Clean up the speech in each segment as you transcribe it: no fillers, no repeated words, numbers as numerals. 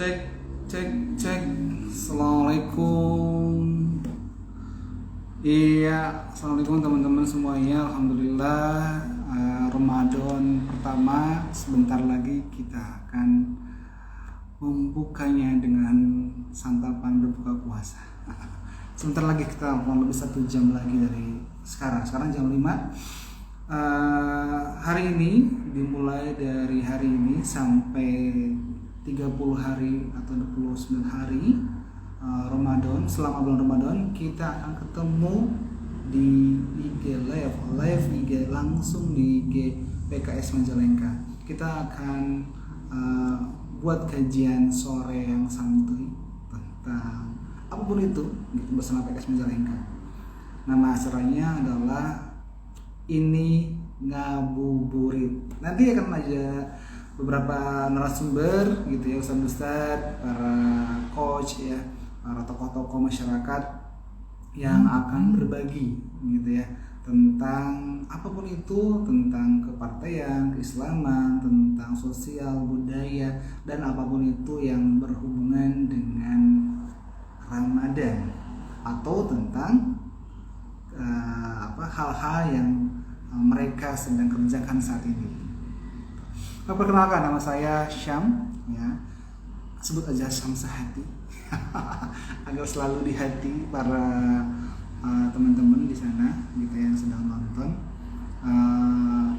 Cek, cek, cek. Assalamualaikum. Iya, assalamualaikum teman-teman semuanya. Alhamdulillah, Ramadan pertama sebentar lagi kita akan membukanya dengan santapan berbuka puasa. Sebentar lagi kita kurang lebih 1 jam lagi dari sekarang. Sekarang jam 5. Hari ini dimulai dari hari ini sampai 30 hari atau 29 hari Ramadan. Selama bulan Ramadan kita akan ketemu di IG live IG langsung di IG PKS Majalengka. Kita akan buat kajian sore yang santuy tentang apapun itu gitu bersama PKS Majalengka. Nama acaranya adalah ini ngabuburit. Nanti akan ada beberapa narasumber gitu ya, ustadz-ustadz, para coach ya, para tokoh-tokoh masyarakat yang akan berbagi gitu ya tentang apapun itu, tentang kepartaian, keislaman, tentang sosial, budaya, dan apapun itu yang berhubungan dengan Ramadan atau tentang hal-hal yang mereka sedang kerjakan saat ini. Perkenalkan, nama saya Syam ya. Sebut aja Syam Sehati. Agar selalu di hati para teman-teman di sana gitu yang sedang nonton.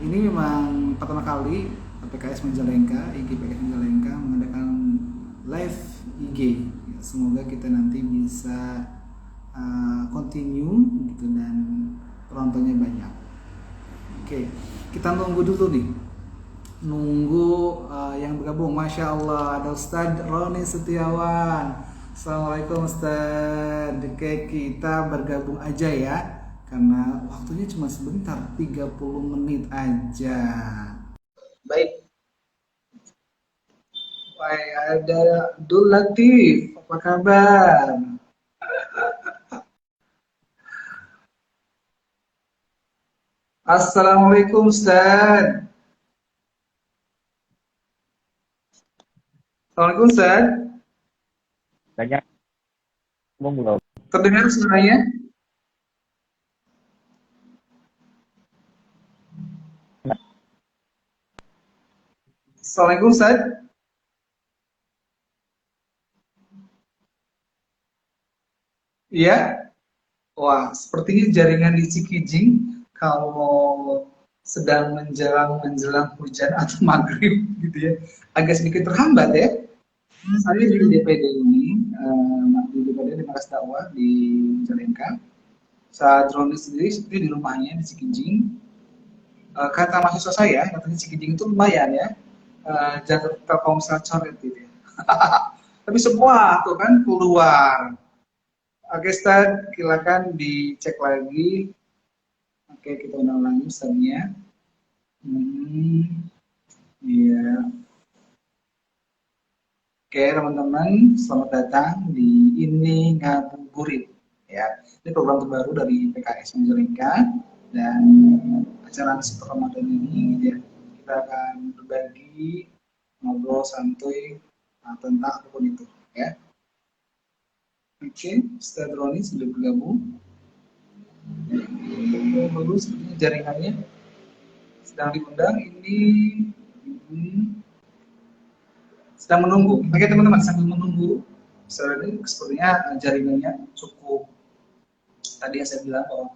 Ini memang pertama kali PKS Majalengka, IG PKS Majalengka mengadakan live IG. Ya, semoga kita nanti bisa continue gitu dan penontonnya banyak. Oke, kita tunggu dulu nih. Nunggu yang bergabung. Masya Allah, ada Ustadz Roni Setiawan. Assalamualaikum Ustadz. Oke, kita bergabung aja ya, karena waktunya cuma sebentar, 30 menit aja. Baik. Baik, ada Abdul Latif. Apa kabar? Assalamualaikum Ustadz. Assalamualaikum Ustadz. Banyak ngomong belum? Terdengar suaranya? Assalamualaikum Ustadz. Iya. Wah, sepertinya jaringan di Cikijing kalau sedang menjelang hujan atau maghrib gitu ya, agak sedikit terhambat ya. Saya di DPD ini, di DPD di Maras Dakwah di Majalengka. Saat drone sendiri seperti di rumahnya di Cikijing. Kata mahasiswa saya, katanya Cikijing itu lumayan ya, jarak Telkomsel coret gitu ya. Tapi semua tuh kan keluar. Oke, Ustaz, silakan dicek lagi. Oke, kita ulang lagi pesannya. Iya. Oke, teman-teman, selamat datang di Ini Ngabuburit. Ya, ini program terbaru dari PKS Majalengka dan acara setelah Ramadan ini gitu ya, kita akan berbagi ngobrol santuy tentang apapun itu. Ya, oke, Ustaz Roni sudah bergabung. Bagus, sepertinya jaringannya sedang diundang ini. Sedang menunggu. Oke teman-teman, sambil menunggu sepertinya jaringannya cukup. Tadi yang saya bilang bahwa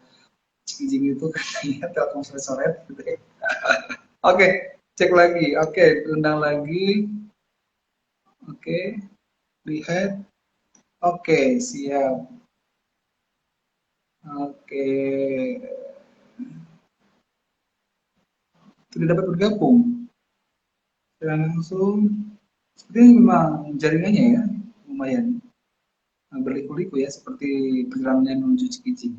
Cikijing itu katanya Telkomsel coret gitu ya. Oke, cek lagi. Oke, undang lagi. Oke, lihat. Oke, siap. Oke, tidak dapat bergabung. Dan langsung, sepertinya memang jaringannya ya lumayan berliku-liku ya, seperti perjalanannya menuju Cikijing.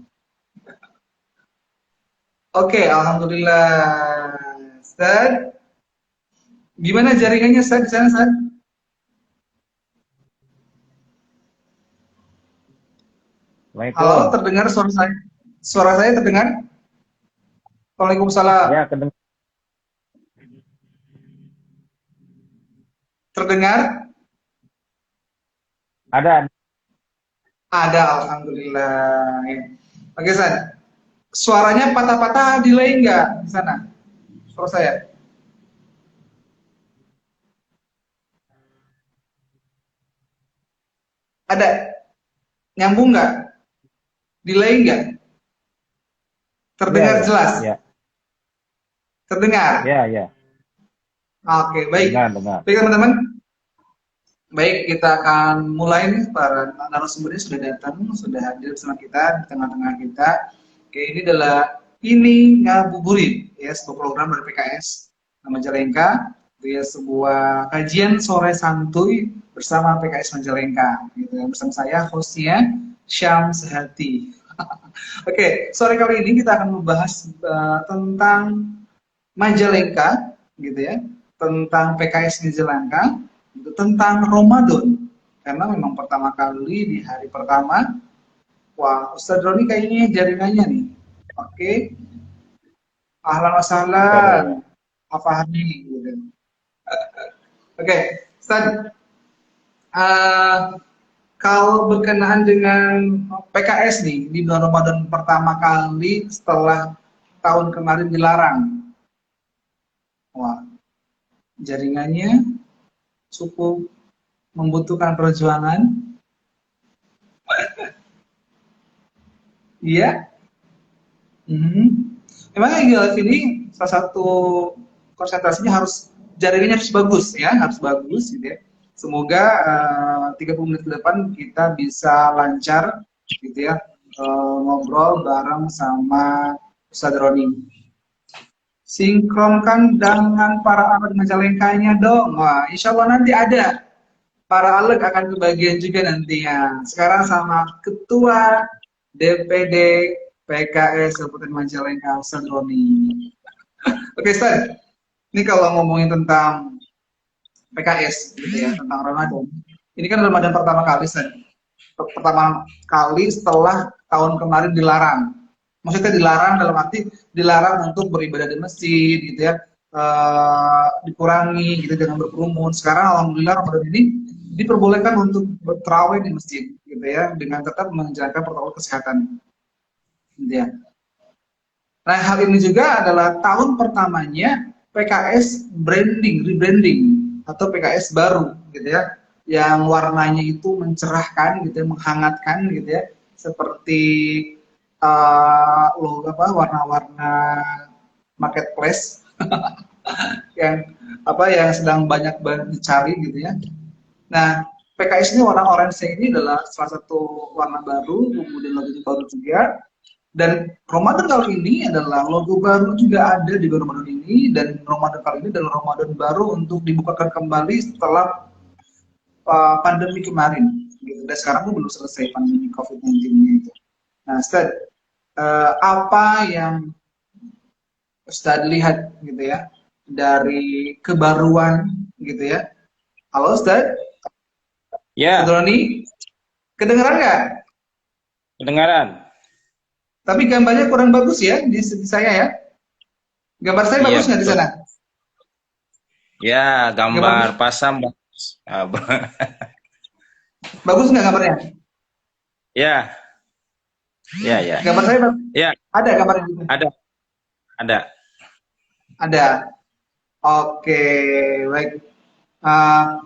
Oke, alhamdulillah. Ustaz, gimana jaringannya Ustaz di sana, Ustaz? Halo, Assalamualaikum. terdengar suara saya? Suara saya terdengar? Waalaikumsalam. Ya, kedengar. Terdengar? Ada. Ada, alhamdulillah. Ya. Oke, San. Suaranya patah-patah delay nggak di sana? Suara saya. Ada. Nyambung nggak? Delay nggak? Iya, Terdengar ya. jelas? Ya. Terdengar? Ya, ya. Oke, baik. Dengar, dengar. Baik, teman-teman. Baik, kita akan mulai nih. Para narasumbernya sudah datang, sudah hadir bersama kita di tengah-tengah kita. Oke, ini adalah Ini Ngabuburit, ya, sebuah program dari PKS Majalengka. Itu ya sebuah kajian sore santuy bersama PKS Majalengka. Gitu ya. Bersama saya, hostnya Syam Sehati. Oke, sore kali ini kita akan membahas tentang Majalengka, gitu ya, tentang PKS Majalengka, gitu, tentang Ramadan. Karena memang pertama kali di hari pertama, wah Ustadz Roni kayaknya jaringannya nih. Oke, ahlan wa Ya, ya, sahlan, ya. apa hari gitu. Oke, Ustadz, eh, kalau berkenaan dengan PKS nih di bulan Ramadan pertama kali setelah tahun kemarin dilarang, wah jaringannya cukup membutuhkan perjuangan. Iya. Mhm. Memangnya ideal ini salah satu konsentrasinya harus jaringannya harus bagus ya, harus bagus gitu ya. Semoga 30 menit ke depan kita bisa lancar gitu ya, ngobrol bareng sama Ustadz Roni. Sinkronkan dengan para anak Majalengkanya dong. Wah, insya Allah nanti ada. Para aleg akan kebagian juga nantinya. Sekarang sama Ketua DPD PKS Kabupaten Majalengka, Ustadz Roni. Oke, Ustadz. Ini kalau ngomongin tentang PKS, gitu ya, tentang Ramadan. Ini kan Ramadan pertama kali, Ustadz. Pertama kali setelah tahun kemarin dilarang. Maksudnya dilarang dalam arti dilarang untuk beribadah di masjid, gitu ya, dikurangi gitu dengan berkerumun. Sekarang alhamdulillah Ramadan ini diperbolehkan untuk berterawih di masjid, gitu ya, dengan tetap menjalankan protokol kesehatan, gitu ya. Nah, hal ini juga adalah tahun pertamanya PKS rebranding atau PKS baru, gitu ya, yang warnanya itu mencerahkan, gitu ya, menghangatkan, gitu ya, seperti logo apa warna-warna marketplace yang yang sedang banyak banget dicari, gitu ya. Nah, PKS ini warna orange ini adalah salah satu warna baru, kemudian logo baru juga. Dan Ramadan kali ini adalah logo baru juga ada di Ramadan ini, dan Ramadan kali ini adalah Ramadan baru untuk dibukakan kembali setelah pandemi kemarin. Gitu. Dan sekarang pun belum selesai pandemi COVID-19 itu. Nah, Ustaz, apa yang Ustaz lihat gitu ya dari kebaruan gitu ya? Halo Ustaz, Ustaz Ya, Roni, kedengeran nggak? kedengaran. Tapi gambarnya kurang bagus ya di saya ya. Gambar saya Iya, bagus nggak di betul. sana? Ya, gambar Gambar pasang bagus. bagus nggak gambarnya? Ya, ya, ya. Gambar saya Ya, ada gambarnya? ada, ada. Ada. Oke, baik. Uh,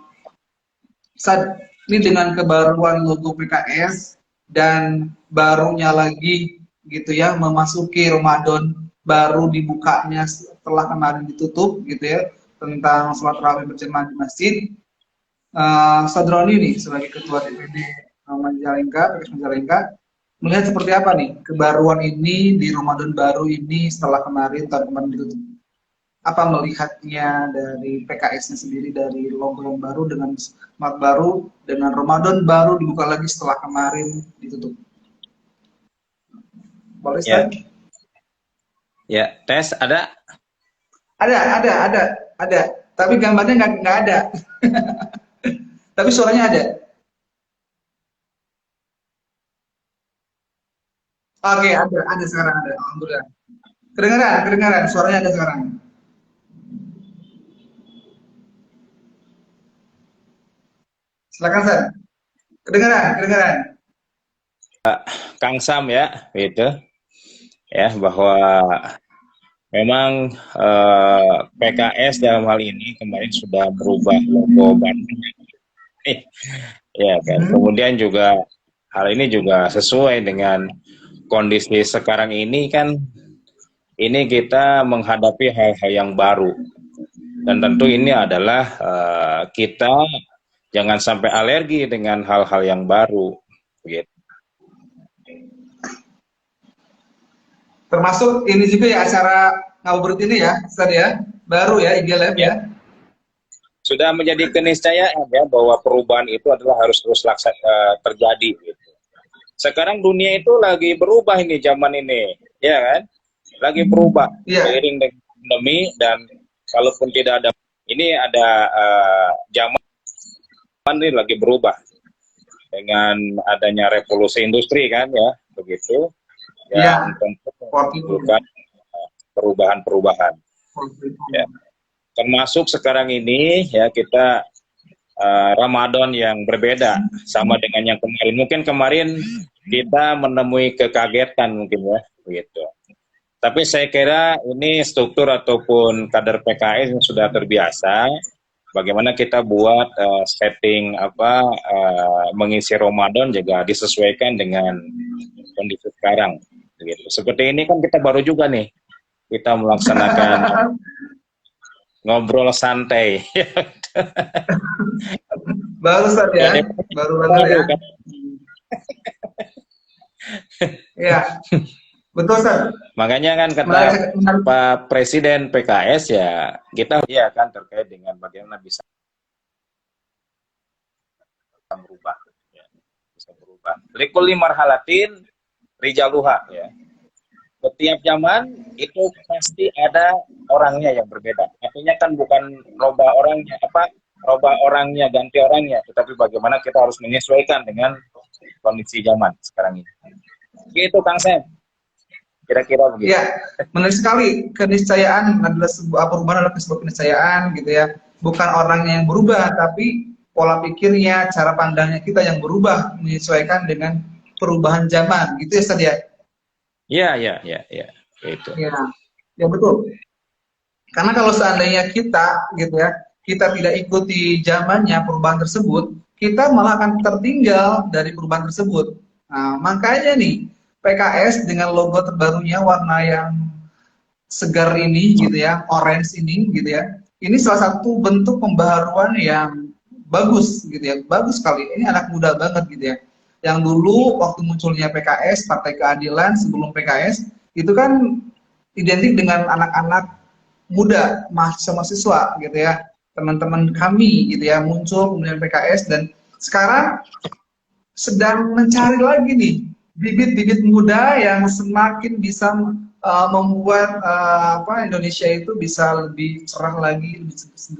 Sad, ini dengan kebaruan logo PKS dan barunya lagi gitu ya memasuki Ramadan baru dibukanya setelah kemarin ditutup gitu ya tentang sholat tarawih berjamaah di masjid. Sadroni nih sebagai ketua DPD Majalengka, PKS Majalengka, melihat seperti apa nih kebaruan ini di Ramadan baru ini setelah tahun kemarin ditutup. Apa melihatnya dari PKS-nya sendiri dari logo yang baru dengan smart baru dengan Ramadan baru dibuka lagi setelah kemarin ditutup. Boleh Ya, Stan? ya. Tes ada? Ada. Tapi gambarnya nggak ada. Tapi suaranya ada. Oke, ada sekarang ada. Alhamdulillah. Kedengaran, suaranya ada sekarang. Silakan Stan. Kedengaran, kedengaran. Kang Sam ya, gitu ya, bahwa memang PKS dalam hal ini kemarin sudah berubah logo baru, ya kan. Mhm. Kemudian juga hal ini juga sesuai dengan kondisi sekarang ini kan, ini kita menghadapi hal-hal yang baru dan tentu ini adalah kita jangan sampai alergi dengan hal-hal yang baru, gitu. Termasuk ini juga ya acara ngabuburit ini ya, Ustaz ya. Baru ya IG Live Ya, ya. sudah menjadi keniscayaan ya bahwa perubahan itu adalah harus terus terjadi, gitu. Sekarang dunia itu lagi berubah ini, zaman ini, ya kan? Lagi berubah Iya. seiring dengan pandemi, dan kalaupun tidak ada ini, ada zaman ini lagi berubah dengan adanya revolusi industri kan ya, begitu. Iya. Yang tentu Waktu itu. menimbulkan perubahan-perubahan. Waktu itu. Ya. Termasuk sekarang ini ya kita Ramadan yang berbeda sama dengan yang kemarin. Mungkin kemarin kita menemui kekagetan mungkin ya, begitu. Tapi saya kira ini struktur ataupun kader PKS yang sudah terbiasa. Bagaimana kita buat setting mengisi Ramadan juga disesuaikan dengan kondisi sekarang. Begitu. Seperti ini kan kita baru juga nih kita melaksanakan ngobrol santai. Baru Ustaz ya. Ini Baru banget baru ya. kan. Iya. Betul Ustaz. Makanya kan kata Menarik, menarik. Pak Presiden PKS ya, kita ya kan terkait dengan bagaimana bisa merubah, ya, bisa berubah. Likulli marhalatin rijaluha ya. Setiap zaman itu pasti ada orangnya yang berbeda. Artinya kan bukan roba orangnya ganti orangnya, tetapi bagaimana kita harus menyesuaikan dengan kondisi zaman sekarang ini. Gitu Kang Sam. Kira-kira begitu. Ya, menarik sekali. Keniscayaan adalah sebuah perubahan adalah sebuah keniscayaan gitu ya. Bukan orangnya yang berubah, tapi pola pikirnya, cara pandangnya kita yang berubah menyesuaikan dengan perubahan zaman. Gitu ya, Ustaz ya. Iya, iya, iya, iya. Itu. Ya, ya betul. Karena kalau seandainya kita gitu ya, kita tidak ikuti zamannya perubahan tersebut, kita malah akan tertinggal dari perubahan tersebut. Nah, makanya nih PKS dengan logo terbarunya warna yang segar ini gitu ya, orange ini gitu ya. Ini salah satu bentuk pembaharuan yang bagus gitu ya, bagus sekali. Ini anak muda banget gitu ya. Yang dulu waktu munculnya PKS, Partai Keadilan sebelum PKS, itu kan identik dengan anak-anak muda, mahasiswa-mahasiswa gitu ya. Teman-teman kami gitu ya, muncul kemudian PKS dan sekarang sedang mencari lagi nih bibit-bibit muda yang semakin bisa membuat Indonesia itu bisa lebih cerah lagi, lebih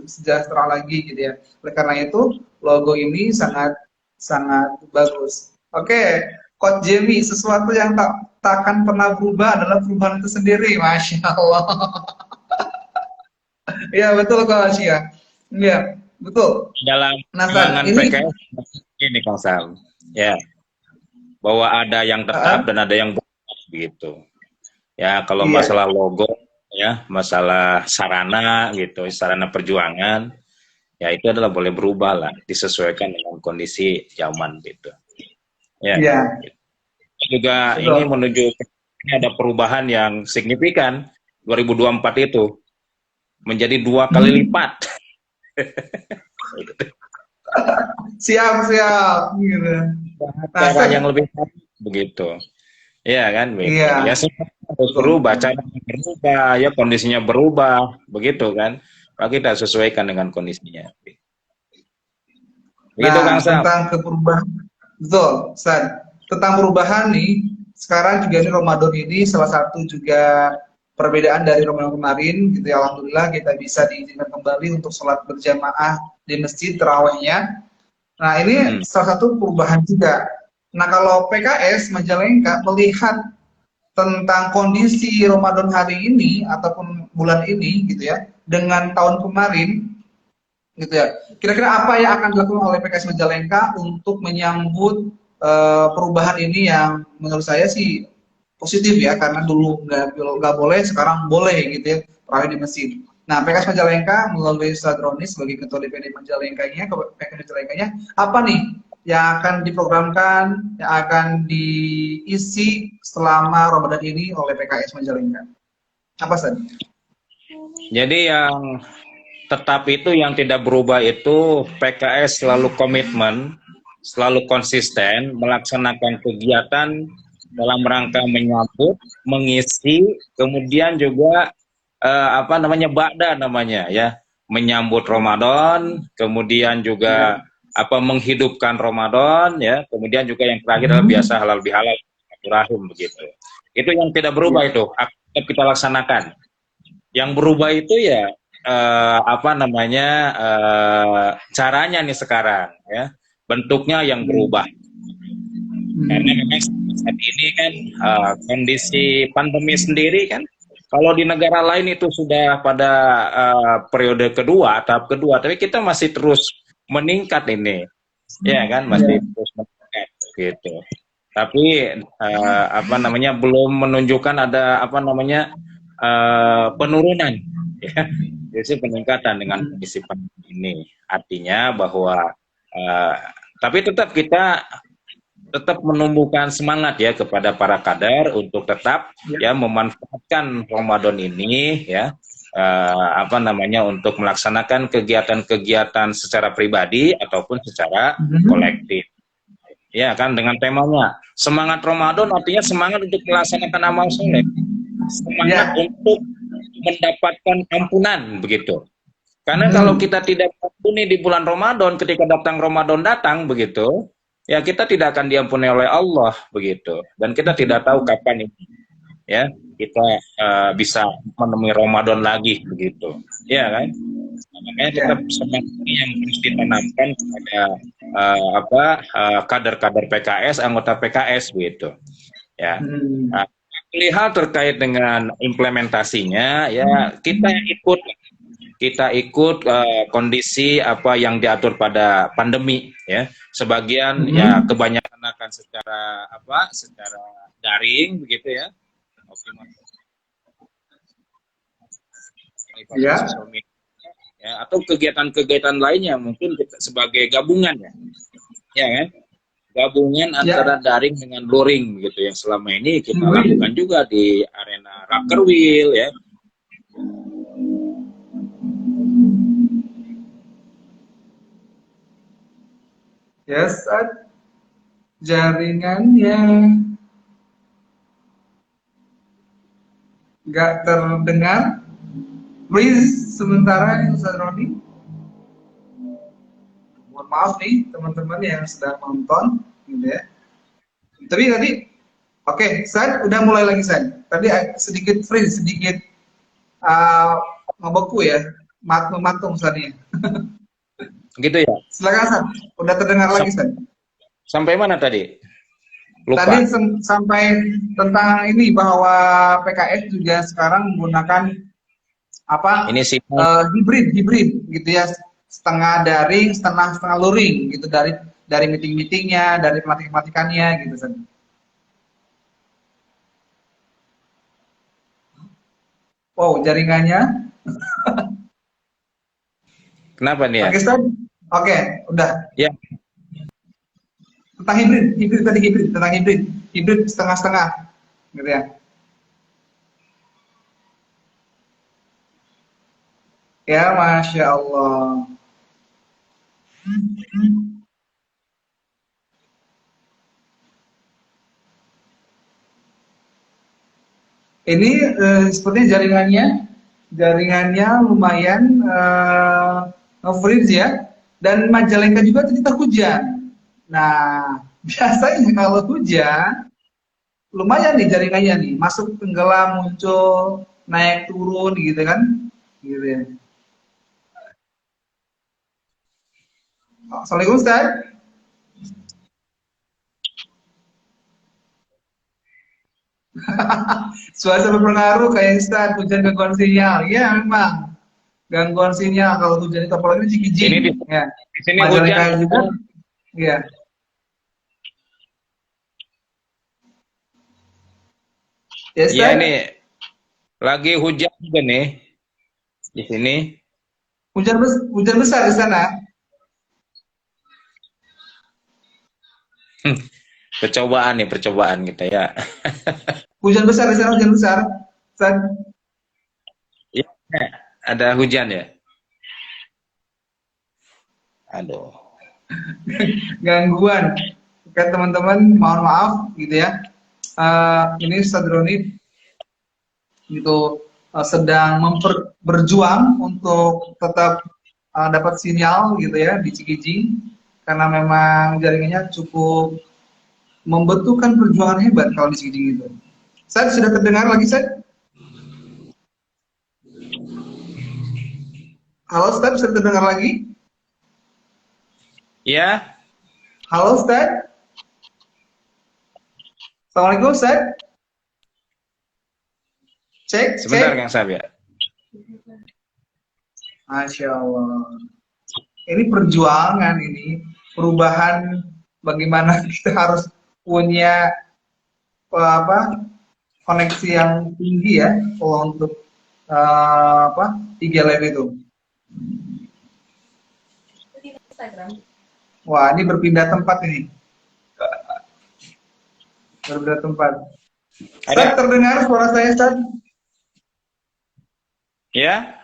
sejahtera lagi gitu ya. Oleh karena itu logo ini sangat sangat bagus. Oke, Coach Jamie, sesuatu yang tak akan pernah berubah adalah perubahan itu sendiri, Masya Allah. Iya betul Coach ya. Iya betul. Dalam Nah, San, perjuangan ini PKS ini Kang Sam, ya, bahwa ada yang tetap dan ada yang berubah gitu. Ya, kalau iya. masalah logo ya, masalah sarana gitu, sarana perjuangan, ya itu adalah boleh berubah lah, disesuaikan dengan kondisi zaman gitu. Ya. Iya, Juga ini betul. menuju ini ada perubahan yang signifikan 2024 itu menjadi 2 kali Hmm, lipat. siap, siap. Gitu. Nah, Cara San, yang lebih baik begitu. Iya kan begitu. Ya iya, semua harus betul. berubah, cara berubah, ya kondisinya berubah, begitu kan. Maka kita sesuaikan dengan kondisinya. Begitu Kang Nah, Sam. tentang perubahan, betul, San. Tentang perubahan nih, sekarang juga ini Ramadan ini salah satu juga perbedaan dari Ramadan kemarin, gitu ya. Alhamdulillah kita bisa diizinkan kembali untuk sholat berjamaah di masjid terawihnya. Nah, ini Hmm. salah satu perubahan juga. Nah, kalau PKS Majalengka melihat tentang kondisi Ramadan hari ini ataupun bulan ini gitu ya dengan tahun kemarin gitu ya. Kira-kira apa yang akan dilakukan oleh PKS Majalengka untuk menyambut perubahan ini yang menurut saya sih positif ya, karena dulu nggak boleh, sekarang boleh gitu ya, terawih di masjid. Nah, PKS Majalengka melalui Sadroni sebagai Ketua DPD Majalengkanya, PKS Majalengkanya, apa nih yang akan diprogramkan, yang akan diisi selama Ramadan ini oleh PKS Majalengka? Apa saja? Jadi yang tetap itu, yang tidak berubah itu, PKS selalu komitmen, selalu konsisten melaksanakan kegiatan dalam rangka menyambut, mengisi, kemudian juga ba'da namanya ya, menyambut Ramadan, kemudian Ya. juga menghidupkan Ramadan ya, kemudian juga yang terakhir adalah biasa halal bihalal rahim begitu. Itu yang tidak berubah, Ya. itu akan kita laksanakan. Yang berubah itu ya caranya nih sekarang ya, bentuknya yang berubah. Karena memang saat ini kan kondisi pandemi sendiri kan, kalau di negara lain itu sudah pada periode kedua, tahap kedua, tapi kita masih terus meningkat ini, ya kan, masih Ya. terus meningkat gitu. Tapi belum menunjukkan ada penurunan, ya, jadi peningkatan dengan kondisi pandemi ini. Artinya bahwa tapi tetap kita menumbuhkan semangat ya kepada para kader untuk tetap ya memanfaatkan Ramadan ini ya untuk melaksanakan kegiatan-kegiatan secara pribadi ataupun secara kolektif. Ya kan, dengan temanya semangat Ramadan, artinya semangat untuk melaksanakan amal soleh, semangat Ya. untuk mendapatkan ampunan begitu. Karena kalau kita tidak ampuni di bulan Ramadan, ketika Ramadan datang begitu, ya kita tidak akan diampuni oleh Allah begitu. Dan kita tidak tahu kapan ini ya kita bisa menemui Ramadan lagi begitu. Ya kan? Makanya tetap semangat yang harus ditanamkan kepada kader-kader PKS, anggota PKS begitu. Ya. Lihat terkait dengan implementasinya ya, kita ikut kondisi apa yang diatur pada pandemi ya. Sebagian ya kebanyakan akan secara daring begitu ya. Ya. Sosial media ya, atau kegiatan-kegiatan lainnya mungkin kita sebagai gabungan ya. Ya kan? Gabungan antara daring dengan luring gitu, yang selama ini kita lakukan juga di arena Rakerwil ya. Yes, jaringannya nggak terdengar. Please, sementara ini Ustaz Roni. Mohon maaf nih teman-teman yang sedang nonton, gitu ya. Tapi tadi, oke, San, udah mulai lagi San. Tadi sedikit freeze, sedikit ngebeku ya, mematung San-nya. Gitu ya. Silakan San, udah terdengar lagi San. Sampai mana tadi? Lupa. Tadi sampai tentang ini bahwa PKS juga sekarang menggunakan hibrid gitu ya, setengah daring, setengah luring gitu, dari meeting-meetingnya, dari pelantikan-pelantikannya gitu San. Wow, jaringannya. Kenapa nih ya? Oke, San. Oke, udah. Ya. Tentang hibrid setengah-setengah gitu ya. Ya, Masya Allah. Ini sepertinya jaringannya lumayan nge-freeze ya. Dan Majalengka juga tadi terhujan. Nah, biasanya kalau hujan, lumayan nih jaringannya nih. Masuk tenggelam, muncul, naik turun gitu kan. Gitu ya. Assalamualaikum Ustaz. Cuaca berpengaruh kayak Ustaz, hujan gangguan sinyal. Ya memang. Gangguan sinyal kalau hujan itu apalagi di Cikijing. Ini Ya. di sini Majalengka hujan. juga. Iya. Yes, Iya Dad? ini lagi hujan juga nih di sini. Hujan besar di sana. Percobaan nih, percobaan kita ya. Hujan besar di sana, hujan besar. San, Iya, ada hujan ya. Aduh. gangguan. Oke, teman-teman, mohon maaf gitu ya. Ini Sadroni gitu sedang berjuang untuk tetap dapat sinyal gitu ya di Cikijing karena memang jaringannya cukup membutuhkan perjuangan hebat kalau di Cikijing itu. Saya sudah terdengar lagi, saya? Halo, Ustaz, sudah terdengar lagi? Ya, Halo, Ustaz. Assalamualaikum, Ustaz. Cek, sebentar cek. Kang Sab ya. Masya Allah. Ini perjuangan ini, perubahan bagaimana kita harus punya koneksi yang tinggi ya kalau untuk 3 live itu. Wah, ini berpindah tempat ini. Berpindah tempat. Ada? Ustaz, terdengar suara saya, Ustaz? Ya,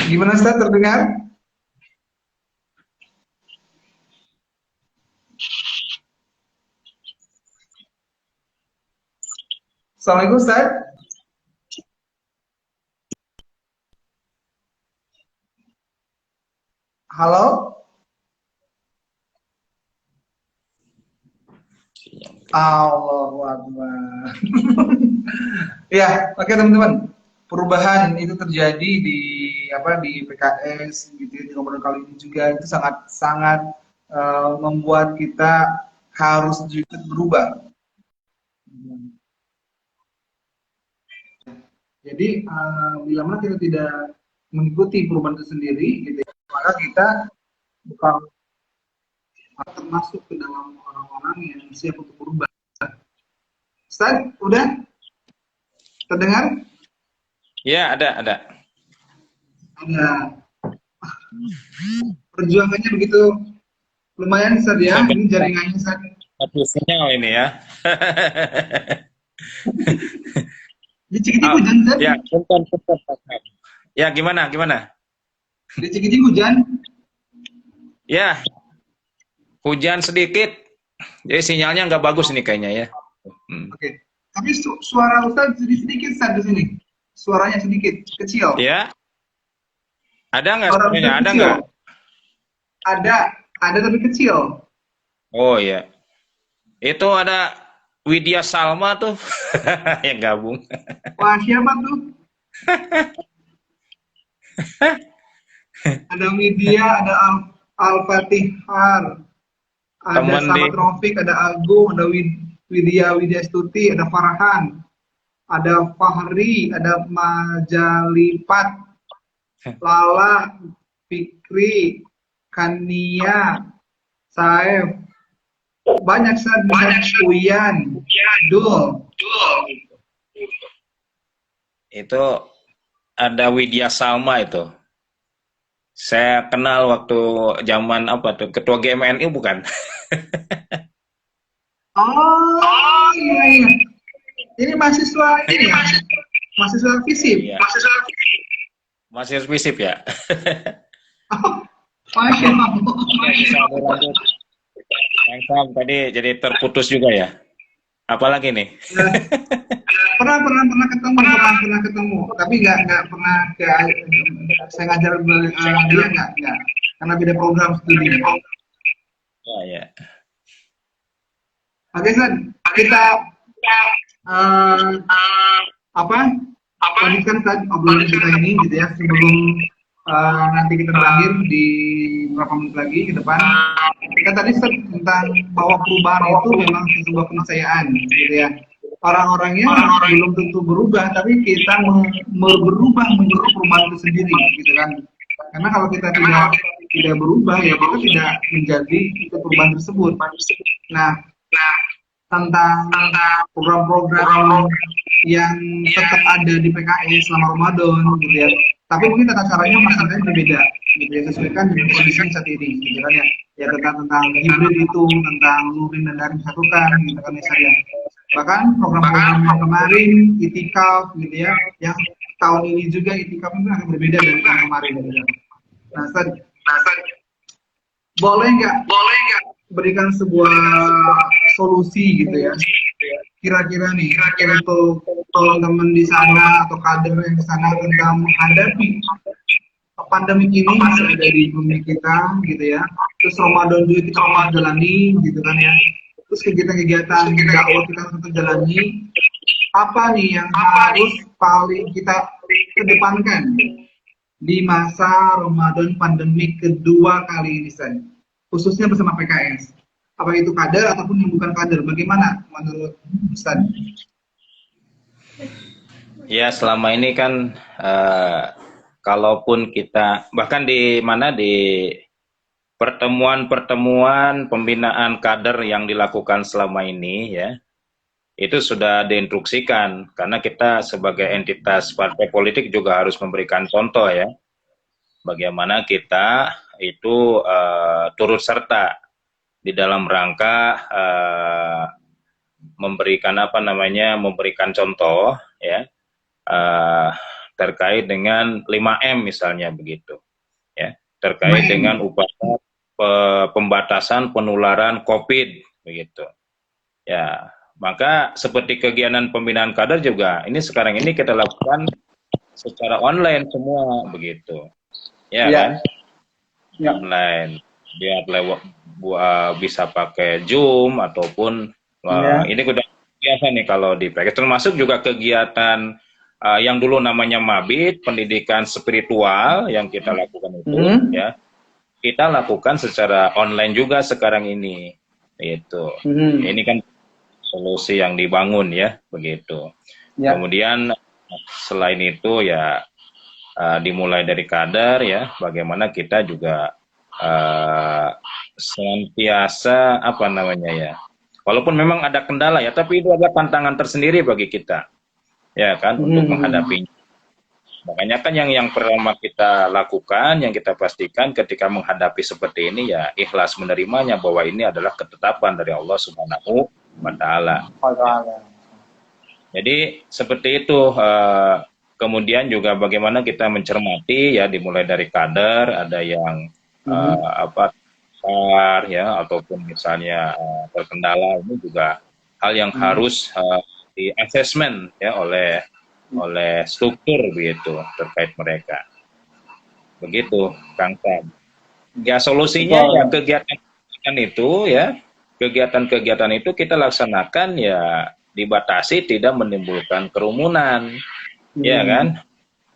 Gimana, Ustaz, terdengar? Assalamualaikum, Ustaz. Halo? Allahu Akbar. Ya, oke teman-teman. Perubahan itu terjadi di PKS gitu ya, di Ramadan kali ini juga itu sangat sangat membuat kita harus juga berubah. Jadi bila mana kita tidak mengikuti perubahan itu sendiri, gitu ya, maka kita bukan termasuk ke dalam orang-orang yang siap untuk berubah. Ustaz, udah terdengar? ya ada. Ada. Perjuangannya begitu lumayan, Ustaz ya. Ini jaringannya, Ustaz. Satu sinyal ini ya. Di Cikijing hujan, Ustaz? Ya, punten. Ya, gimana? Di Cikijing hujan? Ya, hujan sedikit. Jadi sinyalnya nggak bagus ini kayaknya ya. Oke. Tapi suara Ustaz sedikit, Ustaz, di sini. Suaranya sedikit, kecil. Ya. Ada nggak Suara sebenarnya? Ustaz Ada kecil. nggak? Ada tapi kecil. Oh ya. Itu ada Widya Salma tuh yang gabung. Wah, siapa tuh? Ada Widya, ada Al-Fatihar, ada Temen Sahabat di- Rafiq, ada Agung, ada Widya Stuti, ada Farhan, ada Fahri, ada Majalipat, Lala, Fikri, Kania, Saif, banyak Uyan, Dul. Itu ada Widya Salma itu. Saya kenal waktu zaman apa tuh? Ketua GMNI bukan? Oh, iya. Ini mahasiswa ini ya? Mahasiswa FISIP. Iya. Masih visip ya? Oh, Masya Allah. Oke, bisa berlanjut. Yang Sam tadi jadi terputus juga ya? Apalagi nih? Pernah ketemu, tapi nggak pernah saya ngajar dia nggak, karena beda program studi. Ya. Oke, San, kita lanjutkan San obrolan kita ini gitu ya sebelum nanti kita berakhir di beberapa menit lagi ke depan. Kita tadi tentang bahwa perubahan itu memang sebuah keniscayaan, gitu ya. Orang-orangnya belum tentu berubah, tapi kita berubah mengikuti perubahan itu sendiri, gitu kan. Karena kalau kita tidak berubah, ya kita tidak menjadi ikut perubahan tersebut. Nah, tentang program-program yang tetap ada di PKS selama Ramadan gitu ya. Tapi mungkin tata caranya masing-masing berbeda gitu ya, sesuaikan dengan kondisi saat ini gitu kan ya. Ya tentang hibrid itu, tentang luring dan daring disatukan gitu kan ya saya. Bahkan program-program yang kemarin itikaf gitu ya, yang tahun ini juga itikaf itu akan berbeda dari yang kemarin gitu kan. Nah, boleh nggak berikan sebuah solusi gitu ya, kira-kira nih untuk teman-teman di sana atau kader yang di sana tentang menghadapi pandemi ini masih ada di bumi kita gitu ya, terus Ramadan juga kita jalani gitu kan ya, terus kegiatan-kegiatan dakwah kita tetap jalani, apa nih yang harus paling kita kedepankan di masa Ramadan pandemi kedua kali ini, San? Khususnya bersama PKS. Apa itu kader ataupun yang bukan kader, bagaimana menurut Ustaz? Ya, selama ini kan kalaupun kita bahkan di mana di pertemuan-pertemuan pembinaan kader yang dilakukan selama ini ya, itu sudah diinstruksikan karena kita sebagai entitas partai politik juga harus memberikan contoh ya, bagaimana kita itu turut serta di dalam rangka memberikan contoh ya, terkait dengan 5M misalnya begitu ya, terkait dengan upaya pembatasan penularan COVID begitu ya. Maka seperti kegiatan pembinaan kader juga ini sekarang ini kita lakukan secara online semua begitu ya, kan ya. Online dia lewat bisa pakai Zoom ataupun ini udah biasa nih kalau di PKS, termasuk juga kegiatan yang dulu namanya Mabit, pendidikan spiritual yang kita lakukan itu ya, kita lakukan secara online juga sekarang ini itu. Ini kan solusi yang dibangun ya begitu ya. Kemudian selain itu ya dimulai dari kader ya, bagaimana kita juga senantiasa walaupun memang ada kendala ya, tapi itu adalah tantangan tersendiri bagi kita ya kan, untuk menghadapinya. Makanya kan yang pertama kita lakukan, yang kita pastikan ketika menghadapi seperti ini ya ikhlas menerimanya, bahwa ini adalah ketetapan dari Allah Subhanahu wa Ta'ala. Jadi seperti itu. Kemudian juga bagaimana kita mencermati ya, dimulai dari kader, ada yang ya ataupun misalnya terkendala, ini juga hal yang harus di assessment ya oleh struktur begitu terkait mereka. Begitu Kang Sam. Ya solusinya ya kegiatan itu kita laksanakan ya, dibatasi, tidak menimbulkan kerumunan. Ya kan?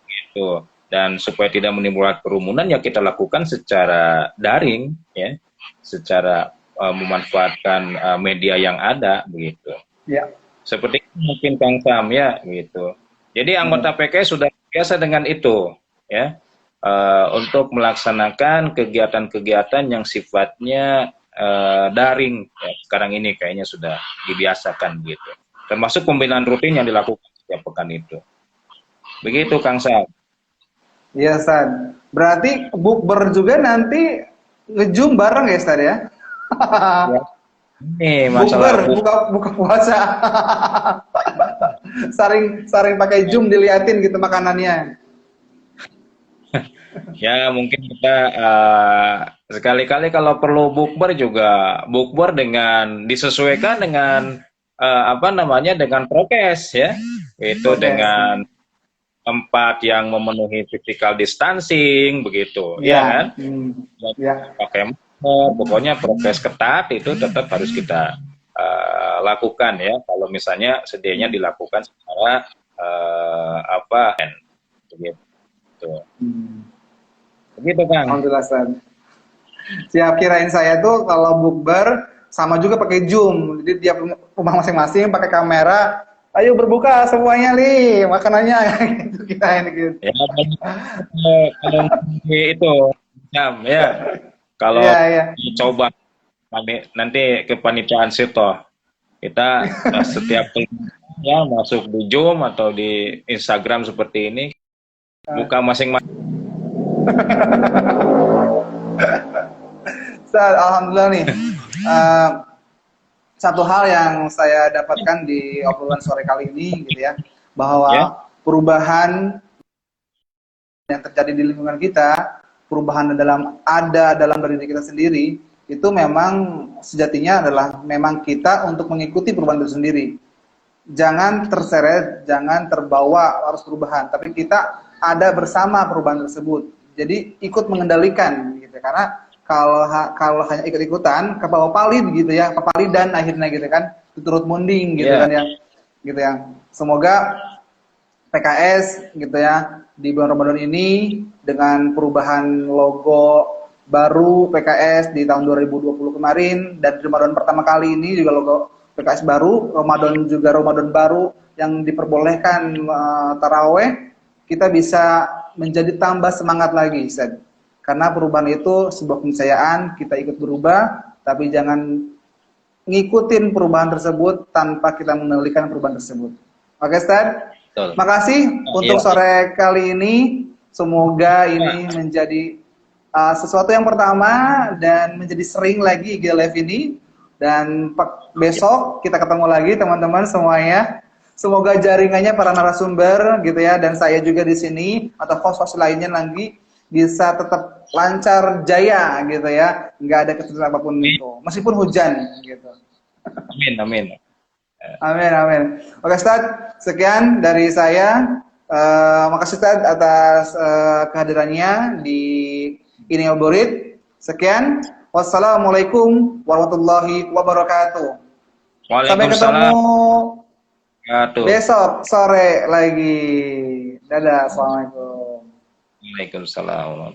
Gitu. Dan supaya tidak menimbulkan kerumunan ya kita lakukan secara daring ya, secara memanfaatkan media yang ada begitu. Ya. Seperti mungkin Kang Sam ya gitu. Jadi anggota PKS sudah biasa dengan itu ya, untuk melaksanakan kegiatan-kegiatan yang sifatnya daring ya, sekarang ini kayaknya sudah dibiasakan gitu. Termasuk pembinaan rutin yang dilakukan setiap pekan itu. Begitu Kang Sam. Iya San. Berarti bukber juga nanti nge-zoom bareng ya San ya? Ya. Nih masalah buka puasa. saring pakai Zoom diliatin gitu makanannya. Ya mungkin kita sekali-kali kalau perlu bukber juga bukber dengan disesuaikan dengan dengan prokes ya. Itu dengan tempat yang memenuhi physical distancing begitu ya kan. Pakai masker, pokoknya prokes ketat itu tetap harus kita lakukan ya. Kalau misalnya sedianya dilakukan secara begitu. Begitu Kang. Alhamdulillah San. Siap, kirain saya tuh kalau bukber sama juga pakai Zoom. Jadi tiap rumah masing-masing pakai kamera. Ayo berbuka semuanya nih makanannya gitu kirain gitu. Ya, kalau itu jam ya. Kalau Iya, iya. dicoba nanti kepanitiaan Sito, kita setiap ya masuk di Zoom atau di Instagram seperti ini, buka masing-masing. Ustaz, alhamdulillah nih. eh, Satu hal yang saya dapatkan di obrolan sore kali ini gitu ya, Ya, bahwa perubahan yang terjadi di lingkungan kita, perubahan dalam diri kita sendiri, itu memang sejatinya adalah memang kita untuk mengikuti perubahan itu sendiri. Jangan terseret, jangan terbawa arus perubahan, tapi kita ada bersama perubahan tersebut. Jadi ikut mengendalikan gitu. Karena kalau hanya ikut-ikutan kebawa palid gitu ya, kepalidan akhirnya gitu kan, turut munding gitu ya, kan ya. Gitu ya. Semoga PKS gitu ya di bulan Ramadan ini dengan perubahan logo baru PKS di tahun 2020 kemarin dan di Ramadan pertama kali ini juga logo PKS baru, Ramadan juga Ramadan baru yang diperbolehkan taraweh, kita bisa menjadi tambah semangat lagi, Ustaz. Karena perubahan itu sebuah keniscayaan, kita ikut berubah, tapi jangan ngikutin perubahan tersebut tanpa kita mengendalikan perubahan tersebut. Oke, Ustaz? betul. Makasih Iya, untuk sore kali ini. Semoga ini menjadi sesuatu yang pertama dan menjadi sering lagi IG Live ini. Dan besok kita ketemu lagi teman-teman semuanya. Semoga jaringannya para narasumber gitu ya dan saya juga di sini atau host-host lainnya lagi bisa tetap lancar jaya gitu ya. Nggak ada kesulitan apapun itu. Meskipun hujan gitu. amin, amin. Amin, amin. Oke, Ustaz, sekian dari saya. Makasih Ustaz atas kehadirannya di ini Alborit. Sekian. Wassalamualaikum warahmatullahi wabarakatuh. Sampai ketemu Waalaikumsalam. Wabarakatuh. besok sore lagi. Dadah, assalamualaikum. Waalaikumsalam.